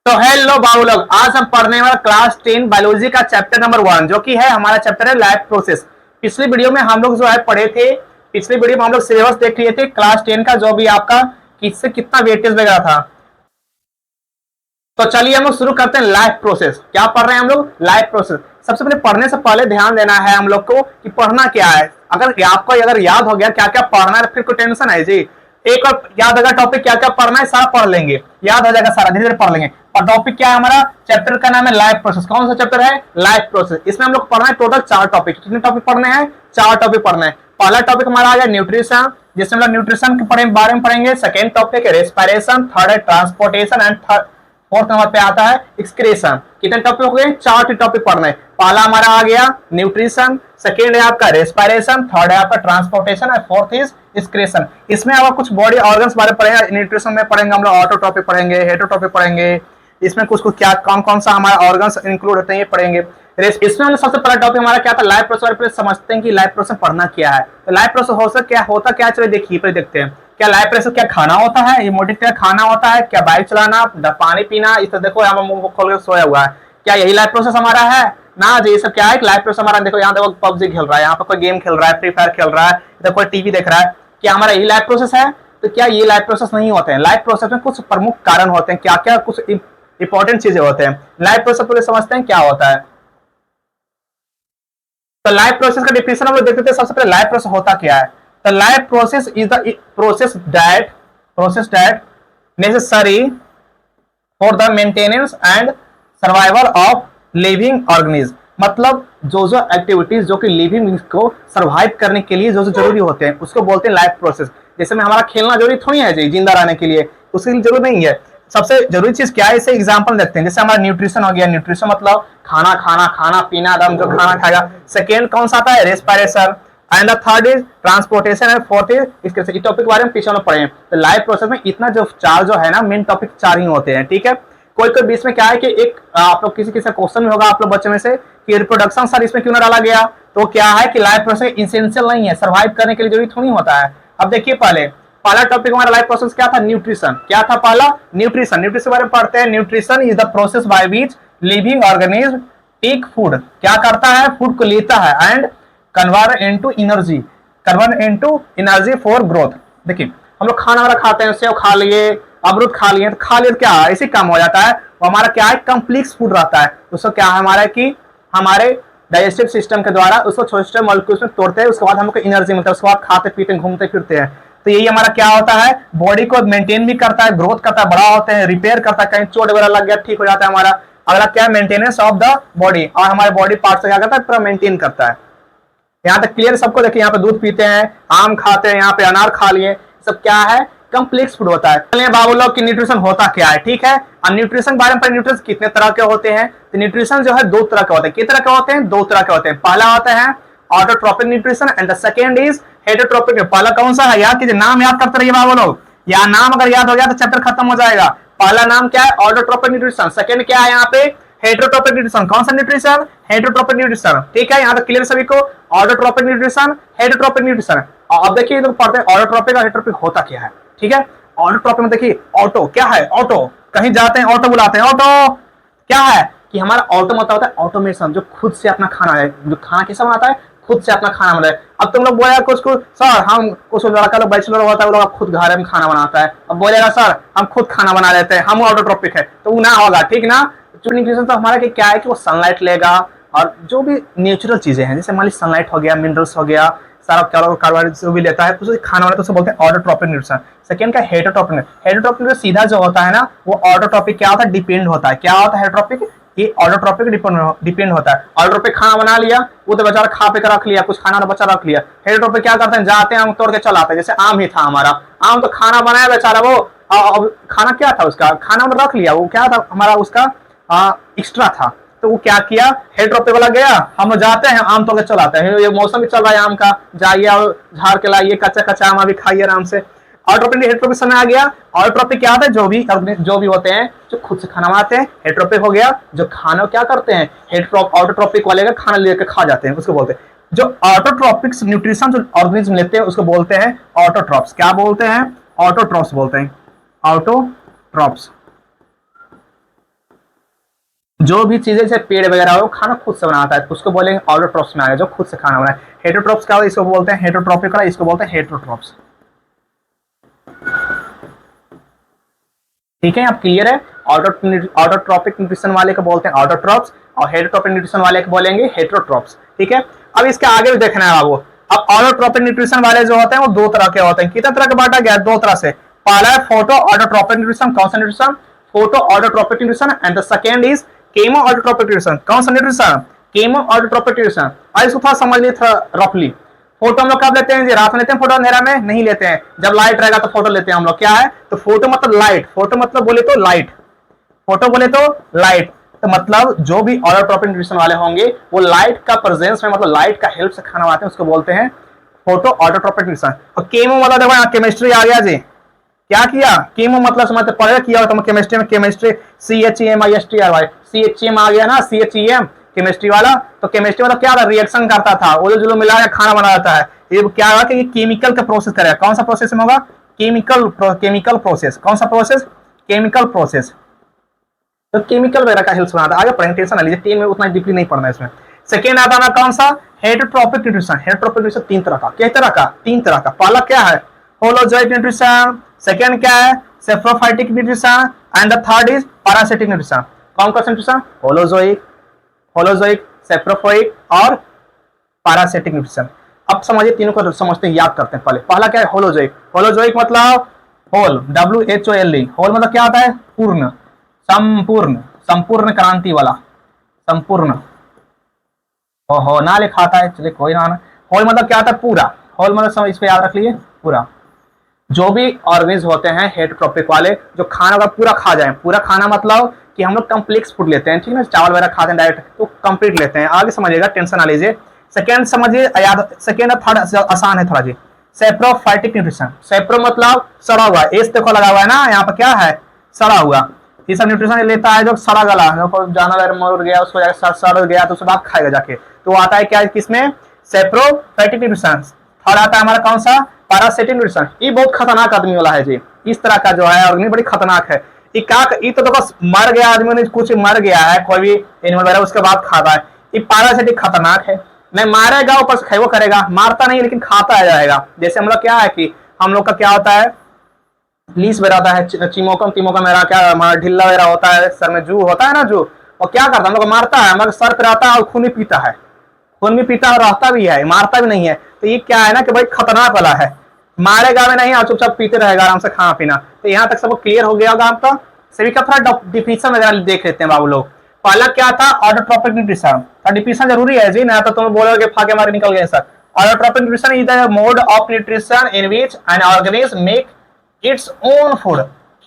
तो हेलो बाबू लोग, आज हम पढ़ने वाला क्लास 10 बायोलॉजी का चैप्टर नंबर 1 जो कि है हमारा चैप्टर है लाइफ प्रोसेस। पिछली वीडियो में हम लोग जो है पढ़े थे, पिछली वीडियो में हम लोग सिलेबस देख लिए थे क्लास 10 का, जो भी आपका किससे कितना वेटेज वगैरह था। तो चलिए हम लोग शुरू करते हैं लाइफ प्रोसेस। क्या पढ़ रहे हैं हम लोग? Life process. सबसे पहले पढ़ने से पहले ध्यान देना है हम लोग को कि पढ़ना क्या है। अगर आपको अगर याद हो गया क्या क्या पढ़ना है फिर कोई टेंशन है जी। एक और याद होगा टॉपिक क्या क्या पढ़ना है, सारा पढ़ लेंगे, याद हो जाएगा सारा, धीरे धीरे पढ़ लेंगे। और टॉपिक क्या है हमारा? चैप्टर का नाम है लाइफ प्रोसेस। कौन सा चैप्टर है? Life process. इसमें हम लोग पढ़ना है टोटल 4 टॉपिक। कितने टॉपिक पढ़ने हैं? 4 टॉपिक पढ़ना है। पहला टॉपिक हमारा आ गया न्यूट्रिशन, जिसमें हम लोग न्यूट्रिशन के बारे में पढ़ेंगे। सेकेंड टॉपिक है रेस्पिरेशन, थर्ड है ट्रांसपोर्टेशन एंड फोर्थ नंबर पे आता है एक्सक्रीशन। कितने टॉपिक हो गए? 4 टॉपिक पढ़ना है। पहला हमारा आ गया न्यूट्रिशन, सेकेंड है आपका रेस्पिरेशन, थर्ड है आपका ट्रांसपोर्टेशन और फोर्थ इज एक्सक्रीशन। इसमें आपका कुछ बॉडी ऑर्गन्स बारे में पढ़ेंगे। न्यूट्रिशन में पढ़ेंगे हम लोग ऑटोट्रॉपिक पढ़ेंगे, हेटरोट्रॉपिक पढ़ेंगे। इसमें कुछ कुछ क्या कौन कौन सा हमारा ऑर्गन्स इंक्लूड होते हैं ये पढ़ेंगे। इसमें हम सबसे पहला टॉपिक हमारा क्या था? Life process. समझते हैं कि लाइफ प्रोसेस पढ़ना क्या है। तो लाइफ प्रोसेस होता क्या? चलिए देखिए, पहले देखते हैं। क्या लाइफ प्रोसेस क्या खाना होता है? ये मोटी तरह खाना होता है क्या? बाइक चलाना, पानी पीना, इस देखो यहाँ पर मुंह खोल के सोया हुआ है, क्या यही लाइफ प्रोसेस हमारा है? ना जी, ये सब क्या है? लाइफ प्रोसेस हमारा देखो, यहाँ देखो पबजी खेल रहा है, यहाँ पर कोई गेम खेल रहा है, फ्री फायर खेल रहा है, इधर कोई टीवी देख रहा है, क्या हमारा यही लाइफ प्रोसेस है? तो क्या ये लाइफ प्रोसेस नहीं होते हैं? लाइफ प्रोसेस में कुछ प्रमुख कारण होते हैं, क्या क्या कुछ इंपॉर्टेंट चीजें होते हैं। लाइफ प्रोसेस पूरे समझते हैं क्या होता है। तो लाइफ प्रोसेस का डिफिनेशन हम लोग देखते थे। सबसे पहले लाइफ प्रोसेस होता क्या है? तो life process is the process that necessary for the maintenance and survival of living organism. मतलब जो जो एक्टिविटीज जो कि लिविंग को सर्वाइव करने के लिए जो जो जरूरी होते हैं उसको बोलते हैं लाइफ प्रोसेस। जैसे में हमारा खेलना जरूरी थोड़ी है जी जिंदा रहने के लिए, उसके लिए जरूरी नहीं है। सबसे जरूरी चीज क्या है, इसे एग्जांपल देखते हैं। जैसे हमारा न्यूट्रिशन हो गया, न्यूट्रिशन मतलब खाना पीना, दम जो खाना खाएगा। सेकेंड कौन सा आता है? Respiration and the third is transportation and fourth is excretion. इस टॉपिक के बारे में पीछे में पढ़े। तो लाइफ प्रोसेस में इतना जो 4 जो है ना मेन टॉपिक 4 ही होते हैं, ठीक है। कोई कोई बीच में क्या है कि एक आप लोग किसी क्वेश्चन में होगा आप लोग बच्चे में से कि रिप्रोडक्शन सर इसमें क्यों ना डाला गया? तो क्या है कि लाइफ प्रोसेस इसेंशियल नहीं है, सर्वाइव करने के लिए जरूरी थोड़ी होता है। अब देखिए पहला टॉपिक हमारा लाइफ प्रोसेस क्या था? न्यूट्रिशन। क्या था पहला? न्यूट्रिशन। न्यूट्रिशन के बारे में पढ़ते हैं। Nutrition is the process by which living organism take food. क्या करता है? फूड को लेता है and convert into energy for growth. देखिए हम लोग खाना वाला खाते हैं, सेव खा लिए, अमरूद खा लिए, तो खा लिए क्या ऐसे काम हो जाता है। वो हमारा क्या है? कम्प्लेक्स फूड रहता है। उसको क्या है हमारा कि हमारे डाइजेस्टिव सिस्टम के द्वारा उसको छोटे छोटे मॉलिक्यूल्स में तोड़ते हैं, उसके बाद हमको एनर्जी मिलता है, उसके बाद खाते पीते घूमते फिरते हैं। तो यही हमारा क्या होता है? बॉडी को मेंटेन भी करता है, ग्रोथ करता है, बड़ा होते हैं, रिपेयर करता है, कहीं चोट वगैरह लग गया ठीक हो जाता है हमारा। अगला क्या है? मेंटेनेंस ऑफ द बॉडी, और हमारे बॉडी पार्ट से क्या करता है? पूरा मेंटेन करता है। यहाँ तक क्लियर सबको? देखिए यहाँ पे दूध पीते हैं, आम खाते हैं, यहाँ पे अनार खा लिए, सब क्या है? कम्प्लेक्स फूड होता है। चलिए बाबू लोग की न्यूट्रिशन होता क्या है, ठीक है। और न्यूट्रिशन के बारे में न्यूट्रिशन कितने तरह के होते हैं? तो न्यूट्रिशन जो है 2 तरह के होते हैं। कितने तरह के होते हैं? 2 तरह के होते हैं। पहला होता है autotrophic nutrition and the second is heterotrophic. पहला कौन सा है? याद कीजिए, नाम याद करते रहिए बाबू लोग। या नाम अगर याद हो गया तो चैप्टर खत्म हो जाएगा। पहला नाम क्या है? Autotrophic nutrition. सेकंड क्या है यहाँ पे? Heterotrophic nutrition. कौन सा न्यूट्रिशन? हेटरोट्रोपिक न्यूट्रिशन, ठीक है। यहाँ तक क्लियर सभी को? Autotrophic nutrition, heterotrophic nutrition. अब देखिए तो पढ़ते हैं ऑटोट्रोपिक और हेटरोट्रोपिक होता क्या है, ठीक है। ऑटोट्रोपिक में देखिए ऑटो क्या है? ऑटो, कहीं जाते हैं ऑटो बुलाते हैं, ऑटो क्या है कि हमारा ऑटो मतलब होता है ऑटोमेशन, जो खुद से अपना खाना है, जो खाना कैसा बनाता है? खुद से अपना खाना बनाता है। अब तुम लोग बोलेगा कुछ सर हम कुछ लड़का लोग बैचलर होता है वो लोग खुद घर में खाना बनाता है, अब बोलेगा सर हम खुद खाना बना लेते हैं, हम ऑटोट्रोपिक है, तो वो ना होगा, ठीक ना। न्यूट्रिशन तो हमारा क्या है कि वो सनलाइट लेगा और जो भी नेचुरल चीजें हैं, जैसे मान लीजिए सनलाइट हो गया, मिनरल्स हो गया, सारा कार्बोहाइड्रेट जो भी लेता है तो उसे खाना वाला तो उसे बोलते हैं ऑटोट्रोपिक न्यूट्रिशन। सेकंड का हेटरोट्रोपिक। हेटरोट्रोपिक सीधा जो होता है ना वो ऑटोट्रोपिक क्या होता है? डिपेंड होता है। क्या होता है हेटरोट्रोपिक? ये ऑटोट्रोपिक डिपेंड होता है। ऑटोट्रोपिक खाना बना लिया, वो तो बेचारा खा पे कर रख लिया, कुछ खाना बचा रख लिया। हेटरोट्रोपिक क्या करते हैं? जाते हैं आम तोड़ के चल आते हैं। जैसे आम ही था हमारा, आम तो खाना बनाया बेचारा, वो खाना क्या था उसका? खाना रख लिया, वो क्या था हमारा उसका एक्स्ट्रा था, तो वो क्या किया? हेटरोट्रोपिक वाला गया, हम लोग जाते हैं आम तोड़ के चल आते हैं। ये मौसम भी चल रहा है आम का, जाइए और झाड़ के लाइए, कच्चा कच्चा आम अभी खाइए आराम से। ऑटोट्रोपिक हेटरोट्रोपिक समय आ गया। ऑटोट्रोपिक क्या होता है? जो भी होते हैं जो खुद से खाना बनाते हैं। हेटरोट्रोपिक हो गया जो खाना क्या करते हैं? ऑटोट्रोपिक वाले का खाना लेकर खा जाते हैं, उसको बोलते हैं। जो ऑटोट्रोपिक्स न्यूट्रिशन जो ऑर्गेनिज्म लेते हैं उसको बोलते हैं ऑटोट्रॉप्स। क्या बोलते हैं? ऑटोट्रॉप्स बोलते हैं, ऑटोट्रॉप्स। जो भी चीजें जैसे पेड़ वगैरह हो खाना खुद से बनाता है, उसको बोलेंगे ऑटोट्रॉप्स में आ गया, जो खुद से खाना बनाए। हेटरोट्रॉप्स क्या होता है, इसको बोलते हैं हेटरोट्रॉपिक, इसको बोलते हैं हेटरोट्रॉप्स। ठीक है, आप क्लियर है? ऑटोट्रॉपिक न्यूट्रिशन वाले को बोलते हैं ऑटोट्रॉप्स, और हेटरोट्रॉपिक न्यूट्रिशन वाले को बोलेंगे हेटरोट्रॉप्स। ठीक है, अब इसके आगे भी देखना है बाबू। अब ऑटोट्रॉपिक न्यूट्रिशन वाले जो होते हैं वो दो तरह के होते हैं। कितने तरह के बांटा गया? दो तरह से। पहला है फोटो ऑटोट्रॉपिक न्यूट्रिशन। कौन सा nutrition? Photo autotrophic nutrition. And the second is chemo autotrophic nutrition. कौन सा न्यूट्रिशन? Chemo autotrophic nutrition. अब इसको थोड़ा समझ लीजिए थोड़ा रफली। फोटो हम लोग कब लेते हैं? रात में लेते हैं फोटो, अंधेरा में नहीं लेते हैं। जब लाइट रहेगा तो फोटो लेते हैं हम लोग। क्या है? तो फोटो मतलब लाइट। फोटो मतलब बोले तो लाइट। फोटो बोले तो लाइट। तो मतलब जो भी ऑटोट्रॉपिक न्यूट्रिशन वाले होंगे वो लाइट का प्रेजेंस में, मतलब लाइट का हेल्प से खाना बनाते हैं, उसको बोलते हैं फोटो ऑटोट्रॉपिक न्यूट्रिशन। और केमो मतलब देखो यहाँ केमिस्ट्री आ गया जी। क्या किया? केमो मतलब समझते पढ़े किया हो तो केमिस्ट्री में, केमिस्ट्री CHEMISTRY, CHEM आ गया ना, CHEM केमिस्ट्री वाला। तो केमिस्ट्री वाला क्या रिएक्शन करता था, वो जो मिला के खाना बनाता है। ये क्या होगा कि ये केमिकल का प्रोसेस करेगा। कौन सा प्रोसेस में होगा? Chemical process. कौन सा प्रोसेस? Chemical process. तो केमिकल वगैरह का हेल्प बनाता है। आगे पढ़ेंगे, टेंशन ना लीजिए, टीम में उतना डीपली नहीं पढ़ना है इसमें। सेकेंड आता है कौन सा? Heterotrophic nutrition. हेटरोट्रॉपिक न्यूट्रिशन तीन तरह का। किस तरह का? तीन तरह का। पहला क्या है? Holozoic nutrition. सेकेंड क्या है? Saprophytic nutrition. And the third is parasitic nutrition. कौन कौन सा न्यूट्रिशन? होलोजोइक, सेप्रोफाइटिक और पैरासिटिक न्यूट्रिशन। अब समझिए तीनों को समझते हैं, याद करते हैं। पहला क्या है? होलोजोइक। होलोजोइक मतलब होल, WHOLE। होल मतलब क्या होता है? पूर्ण, संपूर्ण, संपूर्ण क्रांति वाला, संपूर्ण। ओहो ना लिखा आता है, चलिए कोई ना। होल मतलब क्या होता है? पूरा। होल मतलब इसको याद रख लीजिए, पूरा। जो भी ऑर्गेनिज्म होते हैं हेटरोट्रॉपिक वाले, जो खाना का पूरा खा जाए। पूरा खाना मतलब कि हम लोग कम्प्लेक्स फूड लेते हैं, ठीक है ना, चावल वगैरह खाते हैं डायरेक्ट, तो कंप्लीट लेते हैं। आगे समझिएगा, टेंशन ना लीजिए। सेकेंड समझिए, याद, सेकेंड और थर्ड आसान है थोड़ा जी। Saprophytic nutrition. सेप्रो मतलब सड़ा हुआ, एस देखो लगा हुआ है ना, यहाँ पर क्या है? सड़ा हुआ। ये सब न्यूट्रिशन लेता है जो सड़ा गला, जानवर मर गया, उसको सड़ गया तो उसके बाद खाएगा जाके, तो आता है क्या? किसमें? Saprophytic nutrition. थर्ड आता है हमारा कौन सा? Parasitic nutrition. ये बहुत खतरनाक आदमी वाला है जी। इस तरह का जो है ऑर्गेनिज्म बड़ी खतरनाक है। ये तो देखो मर गया आदमी ने, कुछ मर गया है कोई भी एनिमल वगैरह, उसके बाद खाता है। ये पैरासिटिक खतरनाक है, नहीं मारेगा ऊपर से खाइबो करेगा, मारता नहीं लेकिन खाता जाएगा। जैसे हम लोग क्या है कि हम लोग का क्या होता है? लीस वगैरह होता है, चिमोकम मेरा क्या, हमारा ढिल्ला वगैरह होता है, सर में जू होता है ना, जू, और क्या करता है? हम लोग मारता है, हमारे सर पे रहता है और खून भी पीता है, खून भी पीता और रहता भी है, मारता भी नहीं है। तो ये क्या है ना कि भाई खतरनाक वाला है, मारेगा भी नहीं और चुपचाप पीते रहेगा आराम से खाना पीना। तो यहाँ तक सबको क्लियर हो गया होगा आपका। सभी का थोड़ा डिफिनेशन वगैरह देख लेते हैं बाबू लोग। पहला क्या था? Autotrophic nutrition. डिफिनेशन जरूरी है जी, ना तो तुम बोलोगे फाके मारे निकल गए sir. Autotrophic nutrition is the mode of nutrition in which an organism make its own food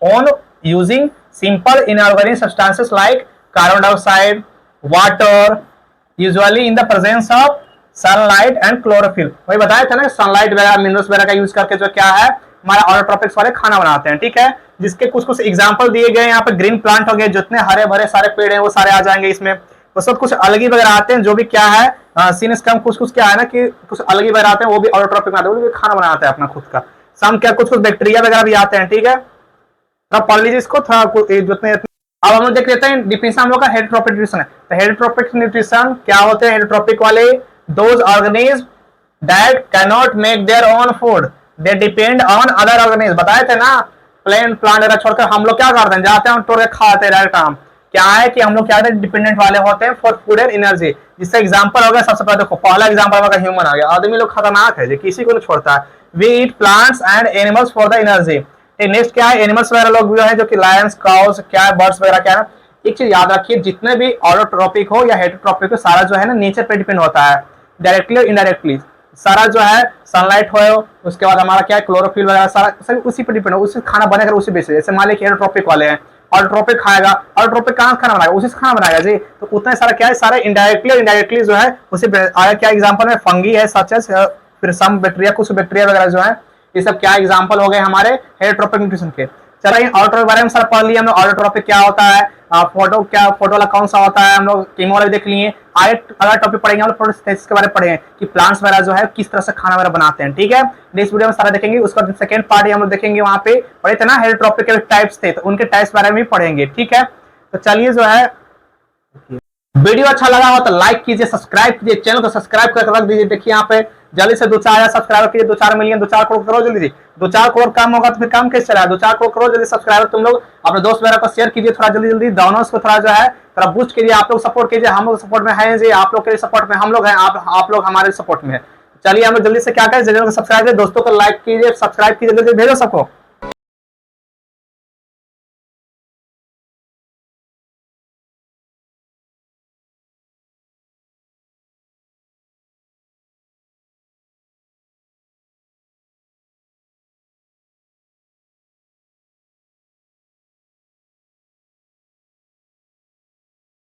on using simple inorganic substances like carbon dioxide, water, usually in the presence of sunlight and chlorophyll। वही बताया था ना, sunlight वगैरह minerals वगैरह का use करके जो क्या है हमारा ऑटोट्रॉपिक्स वाले खाना बनाते हैं। ठीक है, जिसके कुछ कुछ एग्जांपल दिए गए यहाँ पे। ग्रीन प्लांट हो गए, जितने हरे भरे सारे पेड़ हैं वो सारे आ जाएंगे इसमें। उस वक्त कुछ अलगी वगैरह आते हैं जो भी क्या है सीन स्कम, कुछ कुछ क्या है ना कि कुछ अलगी वगैरह आते हैं, वो भी ऑटोट्रॉपिक आते हैं, वो भी खाना बनाते हैं अपना खुद का। सम क्या कुछ कुछ बैक्टीरिया वगैरह भी आते हैं। ठीक है, थोड़ा पढ़ लीजिए इसको थोड़ा जितने। अब हम लोग देख लेते हैं डिफिनेशन हम लोग का हेटरोट्रॉपिक न्यूट्रिशन है। तो हेटरोट्रॉपिक न्यूट्रिशन क्या होते हैं? हेटरोट्रॉपिक वाले those organism that can not make their own food, they depend on other organism. बताए थे ना, प्लांट वगैरह छोड़कर हम लोग क्या करते हैं? जाते हैं तोड़ के खाते हैं डायरेक्ट। हम क्या है कि हम लोग क्या डिपेंडेंट वाले होते हैं फॉर फूड एंड एनर्जी। जिससे एग्जांपल हो गया, सबसे पहले देखो पहला एग्जांपल हमारा ह्यूमन आ गया। आदमी लोग खतरनाक है, किसी को नहीं छोड़ता है। We eat plants and animals for the energy। Next क्या है? एनिमल्स वगैरह लोग जो है जो कि लायंस, काउस, क्या है, बर्ड्स वगैरह क्या है। एक चीज याद रखिए, जितने भी ऑटोट्रॉपिक हो या हेटरोट्रॉपिक हो, सारा जो है ना नेचर पे डिपेंड होता है, डायरेक्टली और इनडायरेक्टली। सारा जो है सनलाइट हो, उसके बाद हमारा क्या है क्लोरोफिल वगैरह, सारा सभी उसी पे डिपेंड हो, उसी खाना बनेगा उसी बेसिस। जैसे मान लीजिए हेटरोट्रॉपिक वाले हैं, ऑटोट्रॉपिक खाएगा, ऑटोट्रॉपिक कहाँ खाना बनाएगा? उसी से खाना बनाएगा जी। तो उतना सारा क्या है, सारे इनडायरेक्टली और इनडायरेक्टली जो है उसी आगे क्या एग्जाम्पल में फंगी है, सच है, फिर सम बैक्टीरिया, कुछ बैक्टीरिया वगैरह जो है, ये सब क्या एग्जांपल हो गए हमारे हेटरोट्रॉपिक न्यूट्रिशन के। चलो ऑटोट्रॉपिक बारे में सर पढ़ लिया हम लोग, ऑटोट्रॉपिक क्या होता है, फोटो वाला कौन सा होता है, हम लोग कीमो वाला देख लिए। आगे अगला टॉपिक पढ़ेंगे हम लोग फोटोसिंथेसिस के बारे में पढ़ेंगे कि प्लांट्स वगैरह जो है किस तरह से खाना वगैरह बनाते हैं। ठीक है, नेक्स्ट वीडियो में सारा देखेंगे। उसका सेकंड पार्ट हम लोग देखेंगे, वहां पे पढ़े थे ना हेटरोट्रॉपिक के टाइप्स थे, तो उनके टाइप्स बारे में भी पढ़ेंगे। ठीक है, तो चलिए जो है वीडियो अच्छा लगा हो तो लाइक कीजिए, सब्सक्राइब कीजिए, चैनल को सब्सक्राइब करके रख दीजिए। देखिए यहाँ पे जल्दी से 2-4 सब्सक्राइबर कीजिए, 2-4 मिलियन, 2-4 करोड़ करो जल्दी। 2-4 करोड़ काम होगा तो फिर काम कैसे चला? 2-4 करोड़ करो जल्दी सब्सक्राइबर तुम लोग अपने दोस्त वगैरह को शेयर कीजिए, थोड़ा जल्दी जल्दी डाउनलोड्स को थोड़ा जो है थोड़ा बूस्ट कीजिए। आप लोग सपोर्ट कीजिए, हम लोग सपोर्ट में है जी, आप लोग के सपोर्ट में हम लोग हैं, आप लोग हमारे सपोर्ट में है। चलिए हम लोग जल्दी से क्या करें, चैनल को सब्सक्राइब कीजिए, दोस्तों को लाइक कीजिए, सब्सक्राइब कीजिए, जल्दी भेजो सबको।